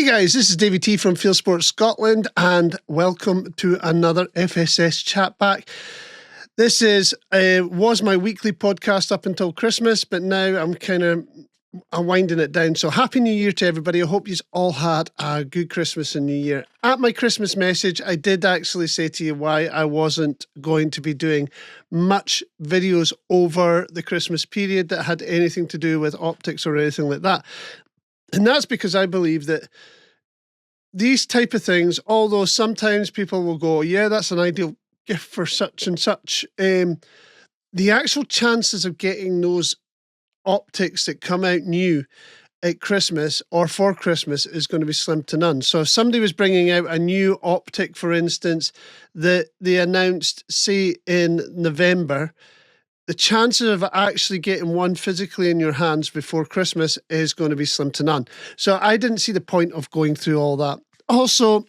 Hey guys, this is Davey T from Field Sports Scotland and welcome to another FSS chat back. This was my weekly podcast up until Christmas, but now I'm winding it down. So happy New Year to everybody. I hope you all had a good Christmas and New Year. At my Christmas message, I did actually say to you why I wasn't going to be doing much videos over the Christmas period that had anything to do with optics or anything like that. And that's because I believe that these type of things, although sometimes people will go, yeah, that's an ideal gift for such and such, the actual chances of getting those optics that come out new at Christmas or for Christmas is going to be slim to none. So if somebody was bringing out a new optic, for instance, that they announced, say, in November, the chances of actually getting one physically in your hands before Christmas is going to be slim to none. So I didn't see the point of going through all that. Also,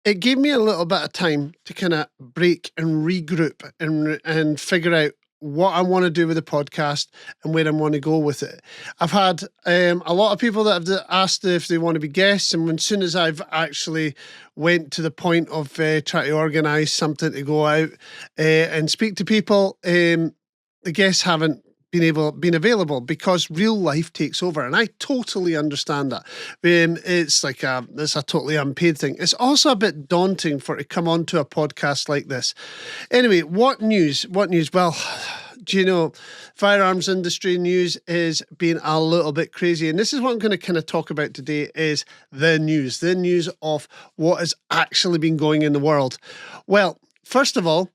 it gave me a little bit of time to kind of break and regroup and figure out what I want to do with the podcast and where I want to go with it. I've had a lot of people that have asked if they want to be guests, and as soon as I've actually went to the point of trying to organise something to go out and speak to people, the guests haven't been available because real life takes over, and I totally understand that. It's a totally unpaid thing. It's also a bit daunting to come onto a podcast like this. Anyway, what news? Well, do you know, firearms industry news is being a little bit crazy, and this is what I'm going to kind of talk about today is the news of what has actually been going in the world. Well, first of all,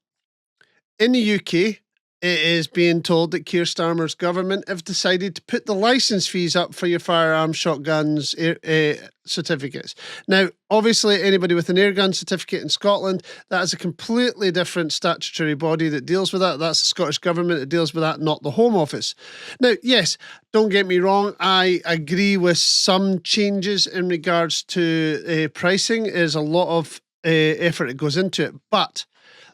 in the UK, it is being told that Keir Starmer's government have decided to put the licence fees up for your firearms, shotguns, certificates. Now, obviously, anybody with an airgun certificate in Scotland, that is a completely different statutory body that deals with that. That's the Scottish Government that deals with that, not the Home Office. Now, yes, don't get me wrong, I agree with some changes in regards to pricing. There's a lot of effort that goes into it, but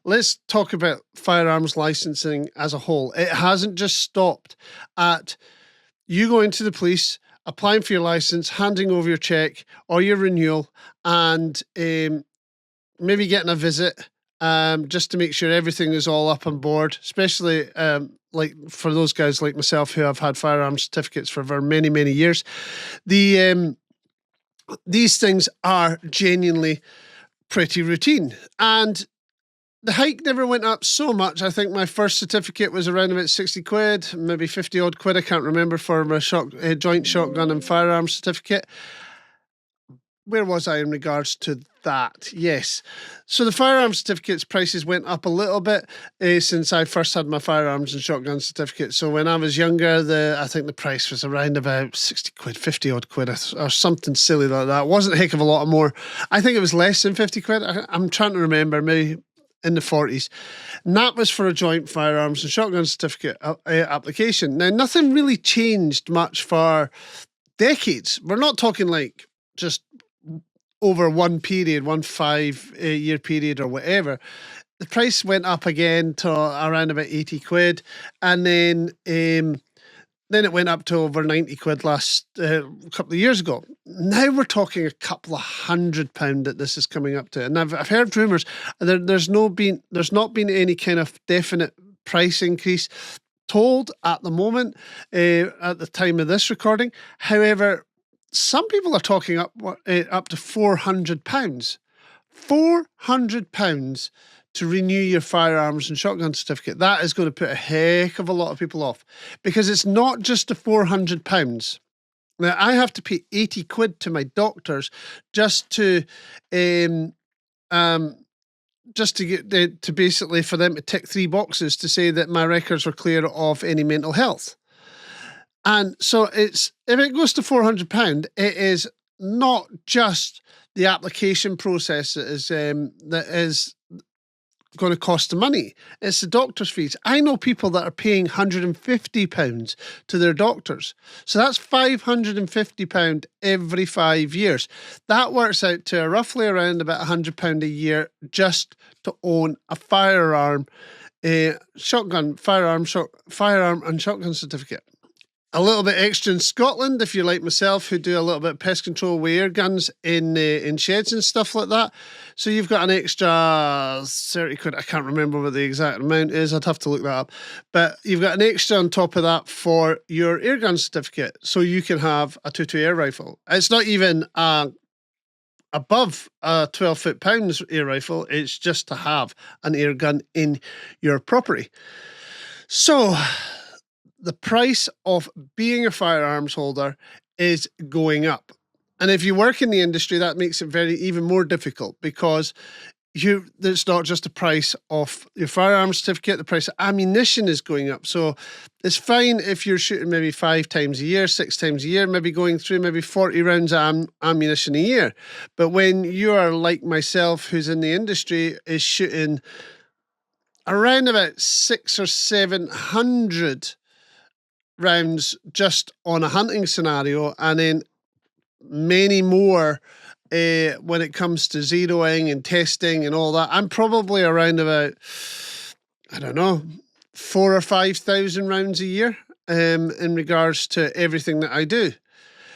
let's talk about firearms licensing as a whole. It hasn't just stopped at you going to the police, applying for your license, handing over your check or your renewal, and maybe getting a visit just to make sure everything is all up on board, especially like for those guys like myself who have had firearms certificates for many, many years. These things are genuinely pretty routine. And the hike never went up so much. I think my first certificate was around about 60 quid, maybe 50 odd quid. I can't remember for my joint shotgun and firearms certificate. Where was I in regards to that? Yes. So the firearms certificates prices went up a little bit since I first had my firearms and shotgun certificate. So when I was younger, I think the price was around about 60 quid, 50 odd quid or something silly like that. It wasn't a heck of a lot more. I think it was less than 50 quid. I'm trying to remember, maybe in the 40s. And that was for a joint firearms and shotgun certificate application. Now, nothing really changed much for decades. We're not talking like just over one 5-year period or whatever. The price went up again to around about 80 quid. And then it went up to over 90 quid last couple of years ago. Now we're talking a couple of £100 that this is coming up to. And I've heard rumours there's not been any kind of definite price increase told at the moment, at the time of this recording. However, some people are talking up to £400. £400 to renew your firearms and shotgun certificate. That is going to put a heck of a lot of people off because it's not just the £400. Now, I have to pay 80 quid to my doctors just to get to basically for them to tick 3 boxes to say that my records are clear of any mental health. And so if it goes to £400, it is not just the application process that is going to cost the money. It's the doctor's fees. I know people that are paying £150 to their doctors. So that's £550 every 5 years. That works out to roughly around about £100 a year just to own a firearm, firearm and shotgun certificate. a little bit extra in Scotland, if you're like myself, who do a little bit of pest control with air guns in sheds and stuff like that. So you've got an extra 30 quid. I can't remember what the exact amount is. I'd have to look that up. But you've got an extra on top of that for your air gun certificate. So you can have a 2.2 air rifle. It's not even above a 12 foot-pounds air rifle. It's just to have an air gun in your property. So the price of being a firearms holder is going up. And if you work in the industry, that makes it even more difficult, because it's not just the price of your firearms certificate, the price of ammunition is going up. So it's fine if you're shooting maybe 5 times a year, 6 times a year, maybe going through maybe 40 rounds of ammunition a year. But when you are like myself, who's in the industry, is shooting around about 600 or 700 rounds just on a hunting scenario, and then many more when it comes to zeroing and testing and all that, I'm probably around about, I don't know, 4,000 or 5,000 rounds a year in regards to everything that I do.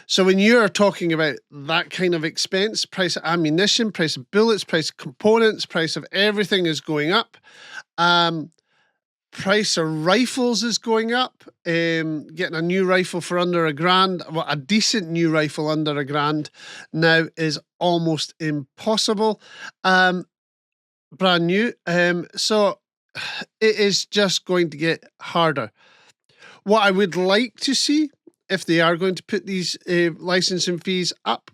So when you're talking about that kind of expense, price of ammunition, price of bullets, price of components, price of everything is going up. Price of rifles is going up. Getting a new rifle for under $1,000, well, a decent new rifle under $1,000 now is almost impossible. Brand new. So it is just going to get harder. What I would like to see, if they are going to put these licensing fees up,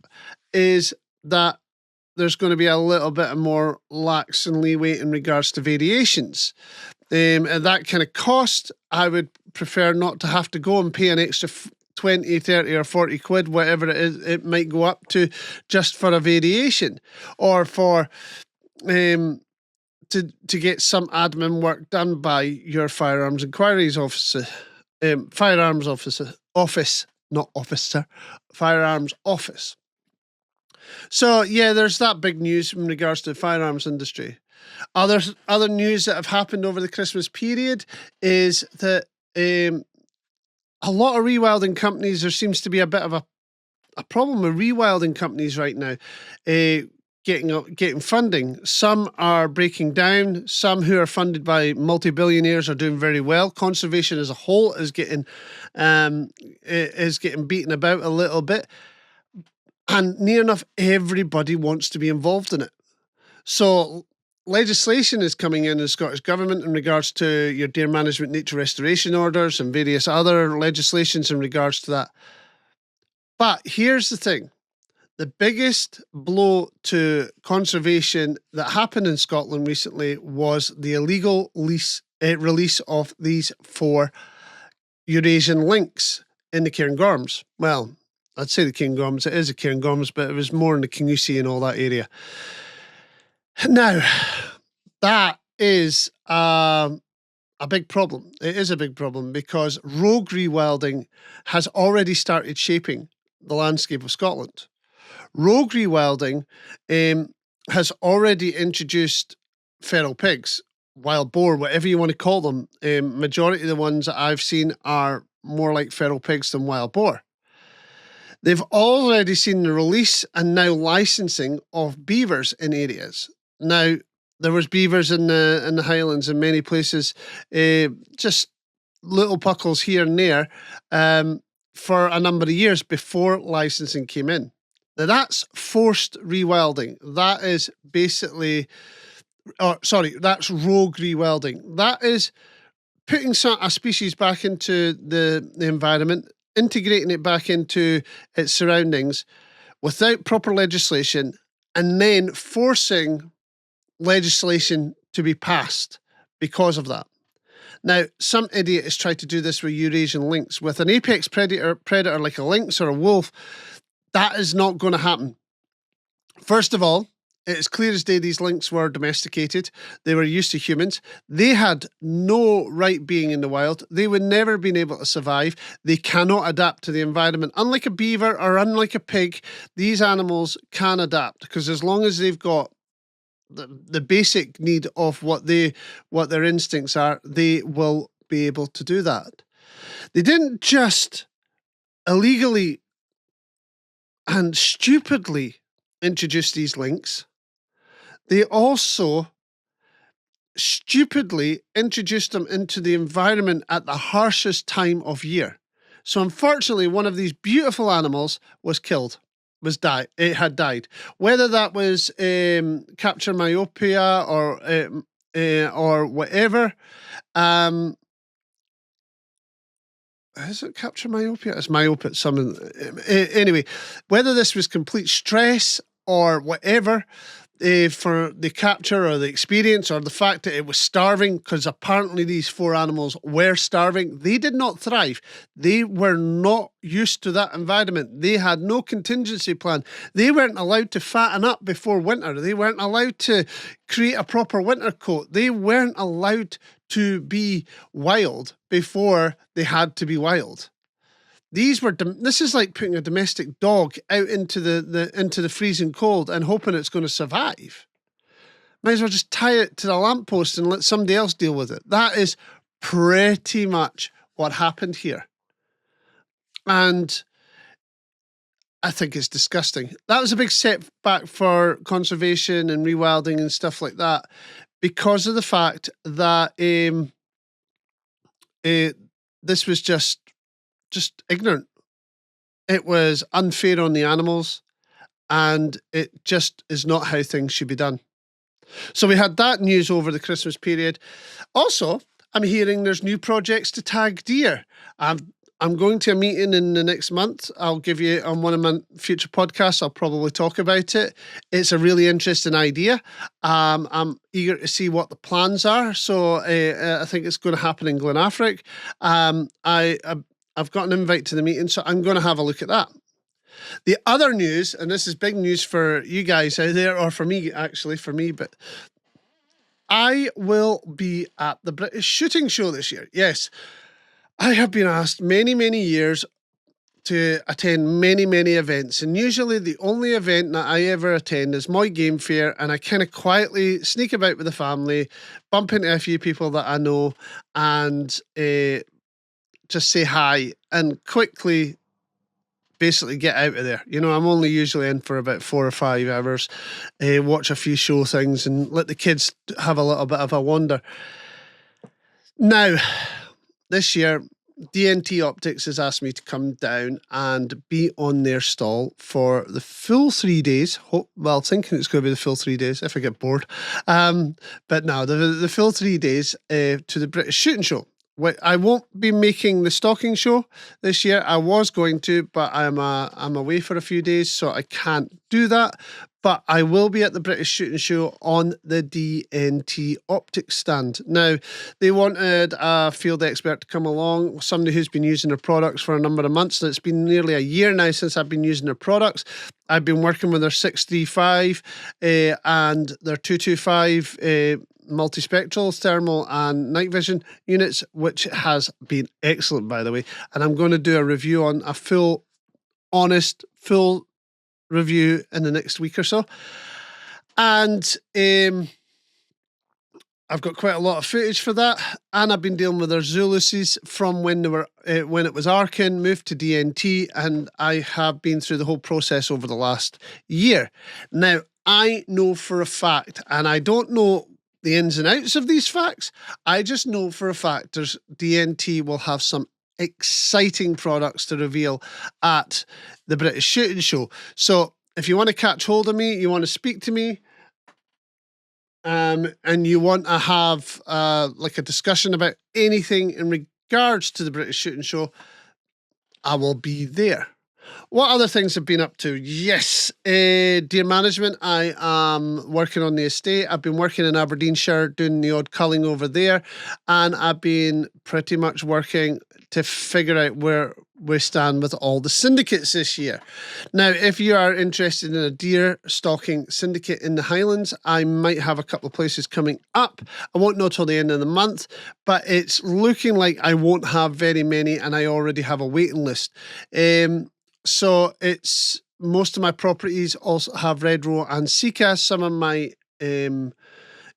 is that there's going to be a little bit more lax and leeway in regards to variations. At that kind of cost, I would prefer not to have to go and pay an extra 20, 30 or 40 quid, whatever it is, it might go up to, just for a variation, or for to get some admin work done by your firearms inquiries officer, firearms office, not officer, firearms office. So yeah, there's that big news in regards to the firearms industry. Other news that have happened over the Christmas period is that a lot of rewilding companies, there seems to be a bit of a problem with rewilding companies right now getting funding. Some are breaking down. Some who are funded by multi-billionaires are doing very well. Conservation as a whole is getting beaten about a little bit, and near enough everybody wants to be involved in it. So legislation is coming in the Scottish Government in regards to your deer management, nature restoration orders, and various other legislations in regards to that. But here's the thing. The biggest blow to conservation that happened in Scotland recently was the illegal release of these 4 Eurasian lynx in the Cairngorms. Well, I'd say the Cairngorms. It is the Cairngorms, but it was more in the Kingussie and all that area. Now, that is a big problem. It is a big problem because rogue rewilding has already started shaping the landscape of Scotland. Rogue rewilding has already introduced feral pigs, wild boar, whatever you want to call them. Majority of the ones that I've seen are more like feral pigs than wild boar. They've already seen the release and now licensing of beavers in areas. Now, there was beavers in the Highlands in many places, just little puckles here and there, for a number of years before licensing came in. Now, that's forced rewilding. That is basically, that's rogue rewilding. That is putting a species back into the environment, integrating it back into its surroundings without proper legislation, and then forcing legislation to be passed because of that. Now, some idiot has tried to do this with Eurasian lynx. With an apex predator like a lynx or a wolf, that is not going to happen. First of all, it's clear as day these lynx were domesticated. They were used to humans. They had no right being in the wild. They would never have been able to survive. They cannot adapt to the environment. Unlike a beaver or unlike a pig, these animals can adapt, because as long as they've got the basic need of what their instincts are, they will be able to do that. They didn't just illegally and stupidly introduce these links. They also stupidly introduced them into the environment at the harshest time of year. So unfortunately, one of these beautiful animals was killed, it had died. Whether that was capture myopia or whatever. Is it capture myopia? It's myopia. Anyway, whether this was complete stress or whatever, for the capture or the experience or the fact that it was starving, because apparently these 4 animals were starving. They did not thrive. They were not used to that environment. They had no contingency plan. They weren't allowed to fatten up before winter. They weren't allowed to create a proper winter coat. They weren't allowed to be wild before they had to be wild. This is like putting a domestic dog out into the freezing cold and hoping it's going to survive. Might as well just tie it to the lamppost and let somebody else deal with it. That is pretty much what happened here. And I think it's disgusting. That was a big setback for conservation and rewilding and stuff like that, because of the fact that this was just ignorant. It was unfair on the animals, and it just is not how things should be done. So we had that news over the Christmas period. Also, I'm hearing there's new projects to tag deer. I'm going to a meeting in the next month. I'll give you on one of my future podcasts. I'll probably talk about it. It's a really interesting idea. I'm eager to see what the plans are. So I think it's going to happen in Glenafric. I've got an invite to the meeting, so I'm going to have a look at that. The other news, and this is big news for you guys out there, or for me, actually, but I will be at the British Shooting Show this year. Yes, I have been asked many, many years to attend many, many events, and usually the only event that I ever attend is my game fair, and I kind of quietly sneak about with the family, bump into a few people that I know, and just say hi and quickly basically get out of there. You know, I'm only usually in for about 4 or 5 hours, watch a few show things and let the kids have a little bit of a wander. Now, this year, DNT Optics has asked me to come down and be on their stall for the full 3 days. Well, thinking it's going to be the full 3 days if I get bored. But no, the full 3 days to the British Shooting Show. I won't be making the stocking show this year. I was going to, but I'm away for a few days, so I can't do that. But I will be at the British Shooting Show on the DNT Optics stand. Now, they wanted a field expert to come along, somebody who's been using their products for a number of months. It's been nearly a year now since I've been using their products. I've been working with their 635 and their 225 multispectral, thermal and night vision units, which has been excellent, by the way. And I'm going to do a review on a full review in the next week or so. And I've got quite a lot of footage for that, and I've been dealing with their Zuluses from when they were when it was Arkin, moved to DNT, and I have been through the whole process over the last year. Now, I know for a fact, and I don't know the ins and outs of these facts, I just know for a fact DNT will have some exciting products to reveal at the British Shooting Show. So if you want to catch hold of me, you want to speak to me, and you want to have like a discussion about anything in regards to the British Shooting Show, I will be there. What other things have been up to? Yes, deer management. I am working on the estate. I've been working in Aberdeenshire, doing the odd culling over there, and I've been pretty much working to figure out where we stand with all the syndicates this year. Now, if you are interested in a deer stalking syndicate in the Highlands, I might have a couple of places coming up. I won't know till the end of the month, but it's looking like I won't have very many, and I already have a waiting list. So it's most of my properties also have Red Row and CCAS. Some of my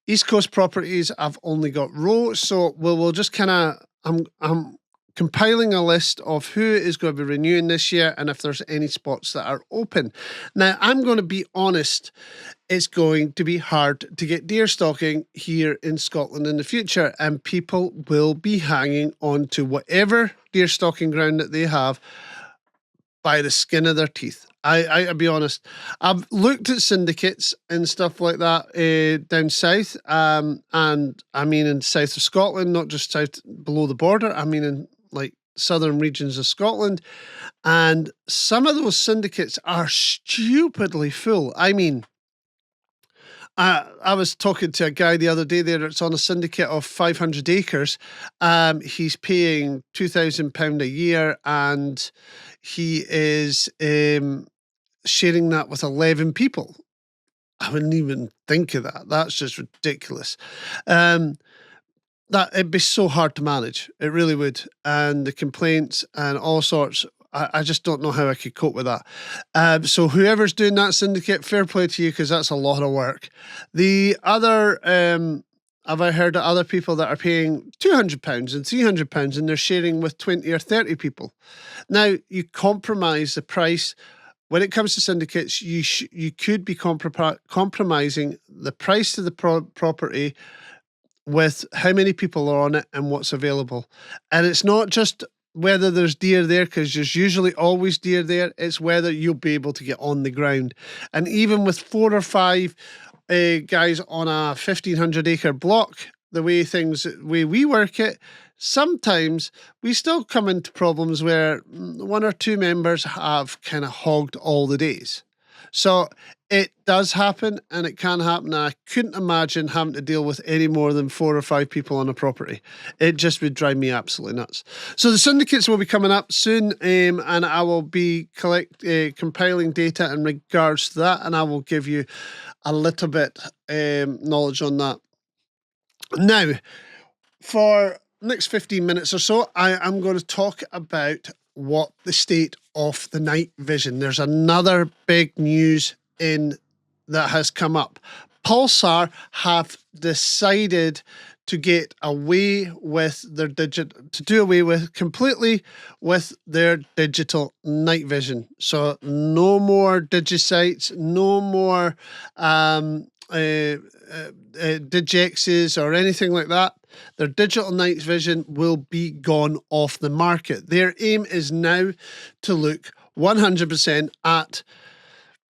East Coast properties I've only got Row. So we'll just kind of I'm compiling a list of who is going to be renewing this year and if there's any spots that are open. Now, I'm going to be honest, it's going to be hard to get deer stalking here in Scotland in the future, and people will be hanging on to whatever deer stalking ground that they have by the skin of their teeth. I'll be honest. I've looked at syndicates and stuff like that down south, and I mean in south of Scotland, not just south below the border. I mean in like southern regions of Scotland, and some of those syndicates are stupidly full. I mean, I was talking to a guy the other day there that's on a syndicate of 500 acres. He's paying £2,000 a year, and he is sharing that with 11 people. I wouldn't even think of that. That's just ridiculous. That it'd be so hard to manage. It really would. And the complaints and all sorts. I just don't know how I could cope with that. So whoever's doing that syndicate, fair play to you, because that's a lot of work. The other, have I heard of other people that are paying £200 and £300 and they're sharing with 20 or 30 people? Now, you compromise the price. When it comes to syndicates, you could be compromising the price of the property with how many people are on it and what's available. And it's not just whether there's deer there, because there's usually always deer there. It's whether you'll be able to get on the ground. And even with 4 or 5 guys on a 1,500 acre block, the way we work it, sometimes we still come into problems where 1 or 2 members have kind of hogged all the days. So it does happen, and it can happen. I couldn't imagine having to deal with any more than 4 or 5 people on a property. It just would drive me absolutely nuts. So the syndicates will be coming up soon, and I will be compiling data in regards to that, and I will give you a little bit knowledge on that. Now, for next 15 minutes or so, I am going to talk about what the state of the night vision. There's another big news that has come up. Pulsar have decided to get away with their completely with their digital night vision. So no more digisites, no more digexes or anything like that. Their digital night vision will be gone off the market. Their aim is now to look 100% at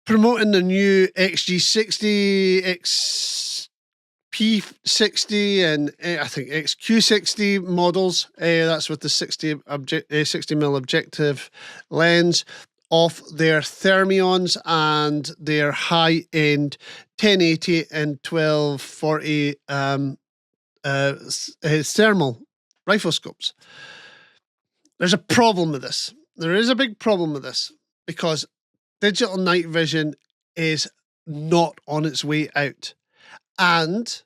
promoting the new XG60, XP60, and I think XQ60 models. That's with the 60mm objective lens of their Thermions and their high-end 1080 and 1240 thermal rifle scopes. There's a problem with this. There is a big problem with this because digital night vision is not on its way out, and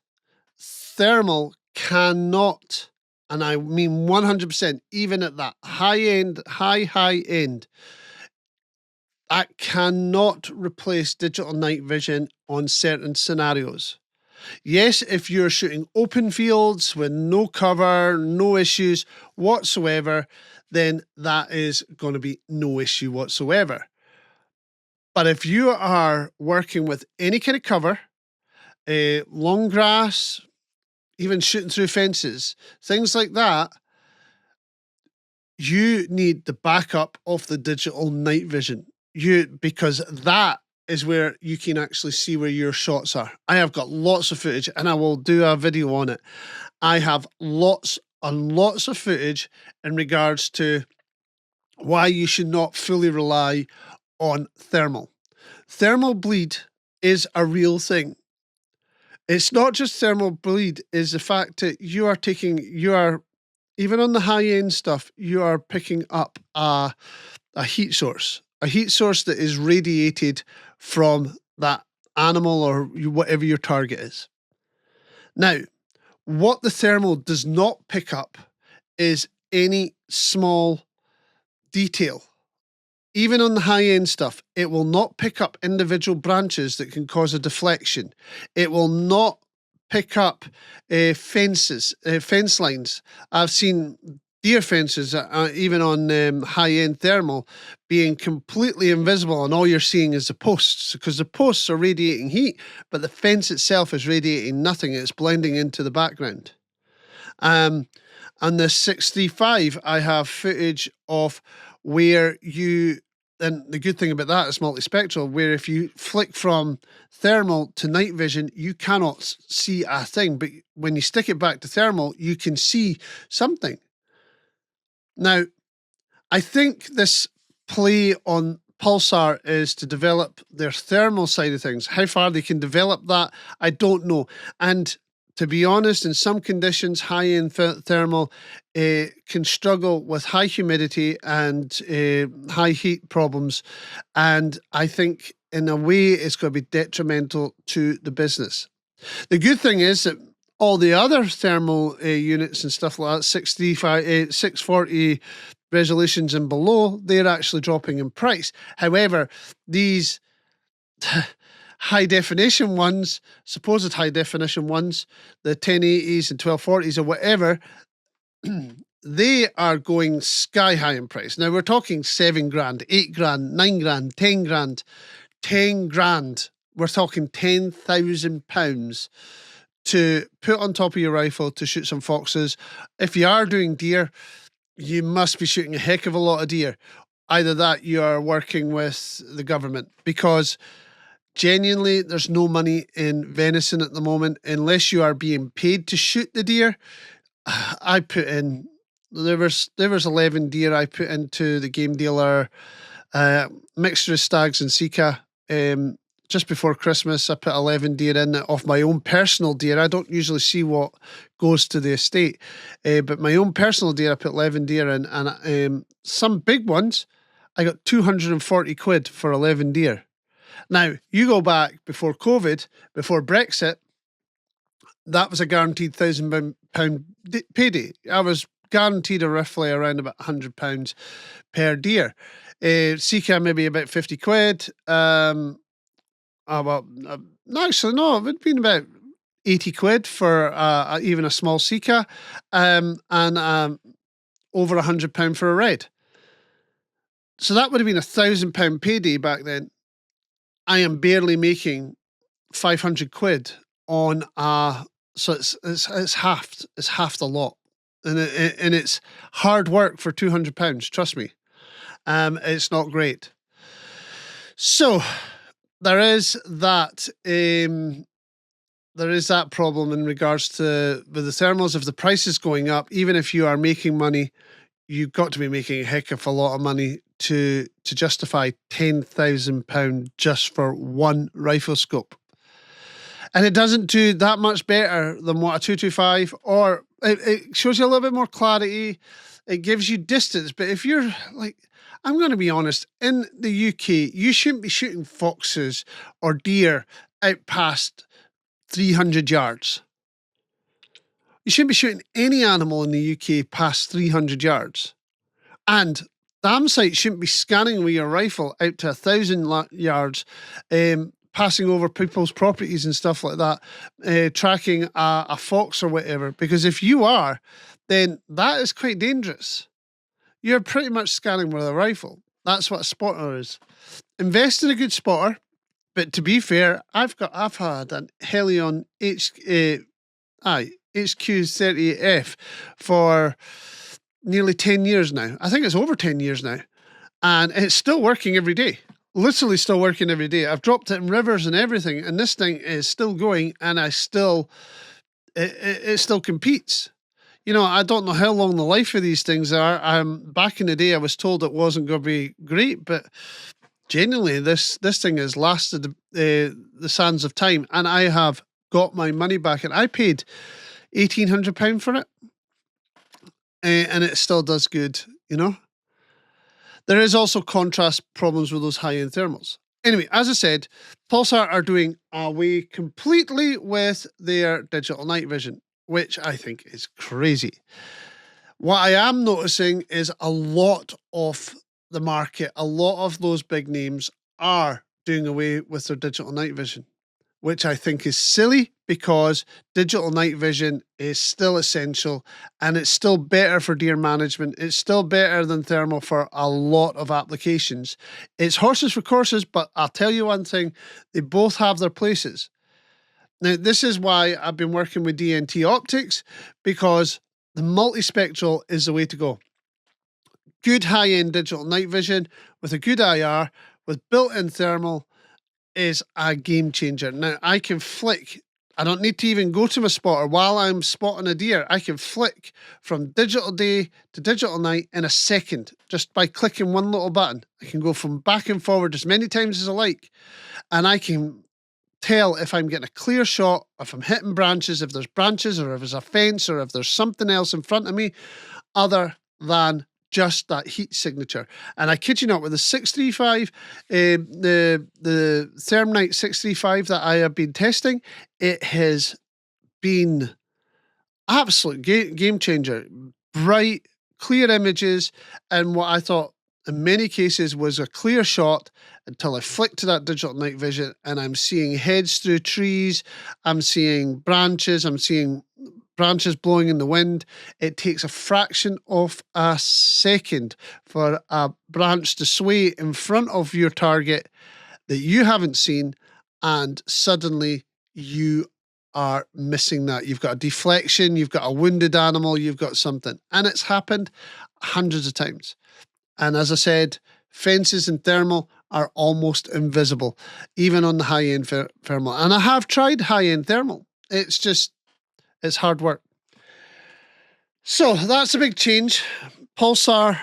thermal cannot, and I mean 100%, even at that high end, that cannot replace digital night vision on certain scenarios. Yes, if you're shooting open fields with no cover, no issues whatsoever, then that is going to be no issue whatsoever. But if you are working with any kind of cover, long grass, even shooting through fences, things like that, you need the backup of the digital night vision. Because that is where you can actually see where your shots are. I have got lots of footage, and I will do a video on it. I have lots and lots of footage in regards to why you should not fully rely on thermal. Thermal bleed is a real thing. It's not just thermal bleed, is the fact that you are even on the high end stuff, you are picking up a heat source. A heat source that is radiated from that animal or whatever your target is. Now, what the thermal does not pick up is any small detail. Even on the high-end stuff, it will not pick up individual branches that can cause a deflection. It will not pick up fence lines. I've seen deer fences, even on high-end thermal, being completely invisible, and all you're seeing is the posts, because the posts are radiating heat, but the fence itself is radiating nothing. It's blending into the background. On the 635, I have footage of where and the good thing about that is multispectral, where if you flick from thermal to night vision, you cannot see a thing. But when you stick it back to thermal, you can see something. Now, I think this play on Pulsar is to develop their thermal side of things. How far they can develop that, I don't know. And to be honest, in some conditions, high-end thermal can struggle with high humidity and high heat problems. And I think in a way it's going to be detrimental to the business. The good thing is that all the other thermal units and stuff like that, 640 resolutions and below, they're actually dropping in price. However, these high definition ones, supposed high definition ones, the 1080s and 1240s or whatever, they are going sky high in price. Now we're talking $7,000, $8,000, $9,000, $10,000, $10,000. We're talking £10,000 to put on top of your rifle to shoot some foxes. If you are doing deer, you must be shooting a heck of a lot of deer. Either that, you are working with the government, because genuinely, there's no money in venison at the moment unless you are being paid to shoot the deer. I put in, there was 11 deer I put into the game dealer, mixture of stags and sika. Just before Christmas, I put 11 deer in off my own personal deer. I don't usually see what goes to the estate, but my own personal deer, I put 11 deer in, and some big ones, I got 240 quid for 11 deer. Now, you go back before COVID, before Brexit, that was a guaranteed £1,000 payday. I was guaranteed roughly around about £100 per deer. Sika maybe about 50 quid. Actually, no, it would have been about 80 quid for even a small Sika, and over £100 for a red. So that would have been £1,000 payday back then. I am barely making 500 quid on so it's halved. It's half the lot, and it's hard work for £200. Trust me, it's not great. So there is that. There is that problem in regards to with the thermals. If the price is going up, even if you are making money, you've got to be making a heck of a lot of money to justify £10,000 just for one rifle scope. And it doesn't do that much better than what a 225, or it shows you a little bit more clarity. It gives you distance. But if you're like, I'm going to be honest, in the UK, you shouldn't be shooting foxes or deer out past 300 yards. You shouldn't be shooting any animal in the UK past 300 yards. And dam sites shouldn't be scanning with your rifle out to 1,000 yards, passing over people's properties and stuff like that, tracking a fox or whatever. Because if you are, then that is quite dangerous. You're pretty much scanning with a rifle. That's what a spotter is. Invest in a good spotter. But to be fair, I've had an Helion HQ30F for nearly 10 years now. I think it's over 10 years now. And it's still working every day. Literally still working every day. I've dropped it in rivers and everything, and this thing is still going, and it still competes. You know, I don't know how long the life of these things are. Back in the day, I was told it wasn't going to be great, but genuinely, this thing has lasted the sands of time, and I have got my money back, and I paid £1,800 for it, and it still does good, you know. There is also contrast problems with those high-end thermals. Anyway, as I said, Pulsar are doing away completely with their digital night vision, which I think is crazy. What I am noticing is a lot of the market, a lot of those big names are doing away with their digital night vision, which I think is silly because digital night vision is still essential and it's still better for deer management. It's still better than thermal for a lot of applications. It's horses for courses, but I'll tell you one thing, they both have their places. Now, this is why I've been working with DNT Optics, because the multispectral is the way to go. Good high-end digital night vision with a good IR, with built-in thermal, is a game changer. Now, I can flick. I don't need to even go to my spotter. While I'm spotting a deer, I can flick from digital day to digital night in a second, just by clicking one little button. I can go from back and forward as many times as I like, and I can tell if I'm getting a clear shot, if I'm hitting branches, if there's branches, or if there's a fence, or if there's something else in front of me other than just that heat signature. And I kid you not, with the 635, the Thermite 635 that I have been testing, it has been absolute game changer. Bright, clear images, and what I thought in many cases was a clear shot until I flick to that digital night vision and I'm seeing heads through trees, I'm seeing branches, I'm seeing branches blowing in the wind. It takes a fraction of a second for a branch to sway in front of your target that you haven't seen, and suddenly you are missing that. You've got a deflection, you've got a wounded animal, you've got something. And it's happened hundreds of times. And as I said, fences and thermal are almost invisible, even on the high-end thermal. And I have tried high-end thermal. It's hard work. So that's a big change. Pulsar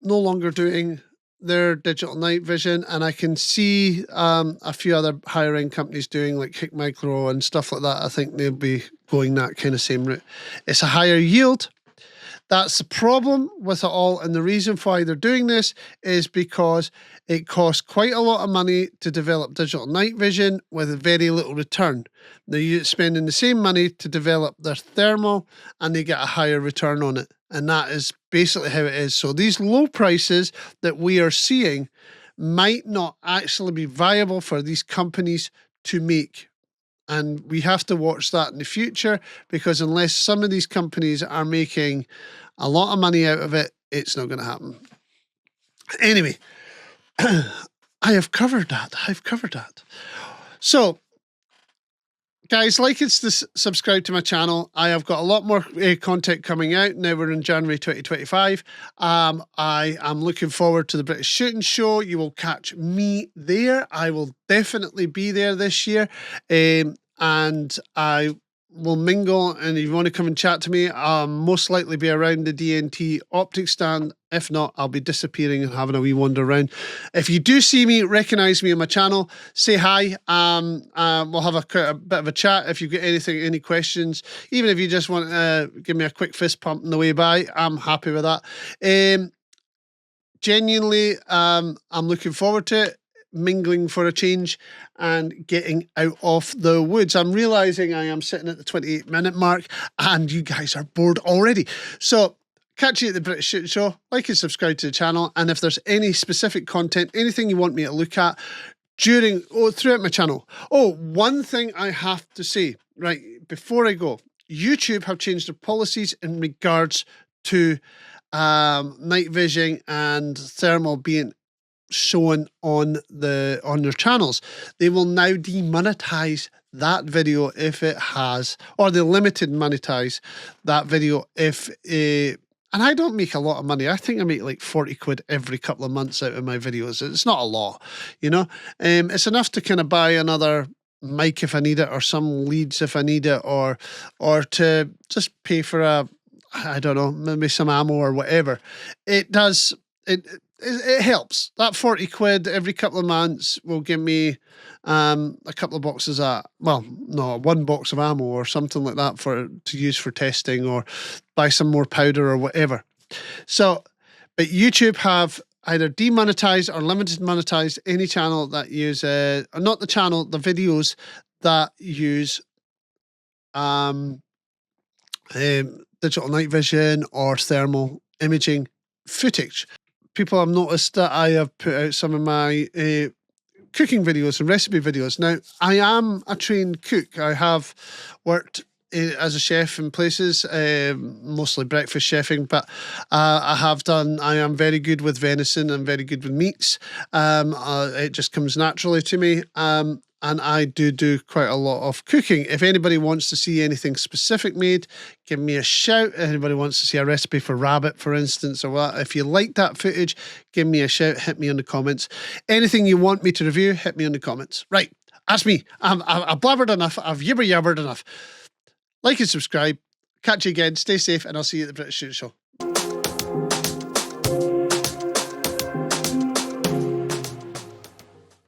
no longer doing their digital night vision, and I can see a few other higher end companies doing, like Hick Micro and stuff like that. I think they'll be going that kind of same route. It's a higher yield. That's the problem with it all, and the reason why they're doing this is because it costs quite a lot of money to develop digital night vision with very little return. They're spending the same money to develop their thermal, and they get a higher return on it. And that is basically how it is. So these low prices that we are seeing might not actually be viable for these companies to make. And we have to watch that in the future, because unless some of these companies are making a lot of money out of it, it's not going to happen. Anyway, I have covered that. I've covered that. So, guys, like and subscribe to my channel. I have got a lot more content coming out. Now we're in January 2025. I am looking forward to the British Shooting Show. You will catch me there. I will definitely be there this year. And I will mingle, and if you want to come and chat to me, I'll most likely be around the DNT optics stand. If not, I'll be disappearing and having a wee wander around. If you do see me, recognise me on my channel, say hi. We'll have a bit of a chat. If you've got any questions, even if you just want to give me a quick fist pump on the way by, I'm happy with that. Genuinely, I'm looking forward to it. Mingling for a change and getting out of the woods. I'm realizing I am sitting at the 28-minute mark and you guys are bored already. So catch you at the British Shooting Show. Like and subscribe to the channel. And if there's any specific content, anything you want me to look at throughout my channel. Oh, one thing I have to say, right, before I go, YouTube have changed their policies in regards to night vision and thermal being shown on their channels. They will now demonetize that video if it has, or they limited monetize that video if and I don't make a lot of money. I think I make like 40 quid every couple of months out of my videos. It's not a lot, you know. It's enough to kind of buy another mic if I need it, or some leads if I need it, or to just pay for I don't know, maybe some ammo or whatever. It does. It helps. That 40 quid every couple of months will give me a couple of boxes one box of ammo or something like that to use for testing, or buy some more powder or whatever. So, but YouTube have either demonetized or limited monetized any channel that use not the channel, the videos that use digital night vision or thermal imaging footage. People have noticed that I have put out some of my cooking videos and recipe videos. Now, I am a trained cook. I have worked as a chef in places, mostly breakfast chefing, but I am very good with venison and very good with meats. It just comes naturally to me. And I do quite a lot of cooking. If anybody wants to see anything specific made, give me a shout. Anybody wants to see a recipe for rabbit, for instance, or what? If you like that footage, give me a shout. Hit me in the comments. Anything you want me to review, hit me in the comments. Right, that's me. I've blabbered enough. I've yabbered enough. Like and subscribe. Catch you again. Stay safe, and I'll see you at the British Shooting Show.